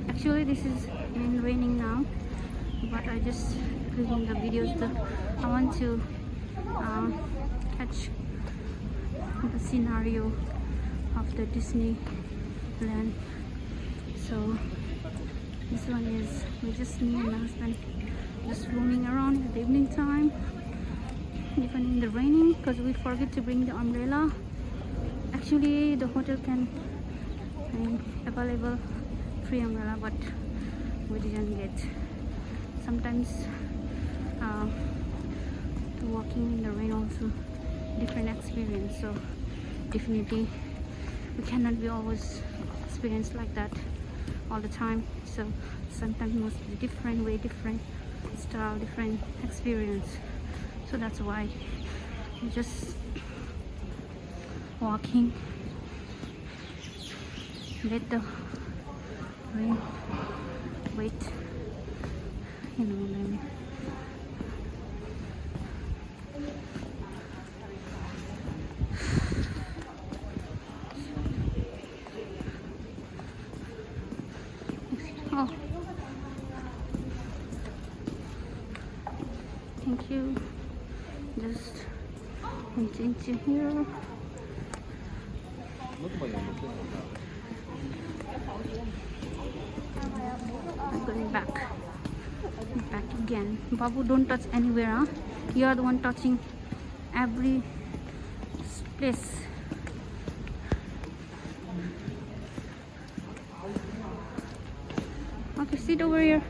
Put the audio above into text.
Actually, this is raining now, but I just clicking the videos. I want to catch the scenario of the Disneyland. So this one is just me and my husband just roaming around at the evening time, even in the raining, because we forget to bring the umbrella. Actually, the hotel can available free umbrella, but we didn't get. Sometimes walking in the rain also different experience, so definitely we cannot be always experienced like that all the time. So sometimes mostly different way, different style, different experience. So that's why we just walking, let the rain wait, then oh, thank you. Just went into here. I'm going back again. Babu, don't touch anywhere, huh? You are the one touching every place. Okay, sit over here.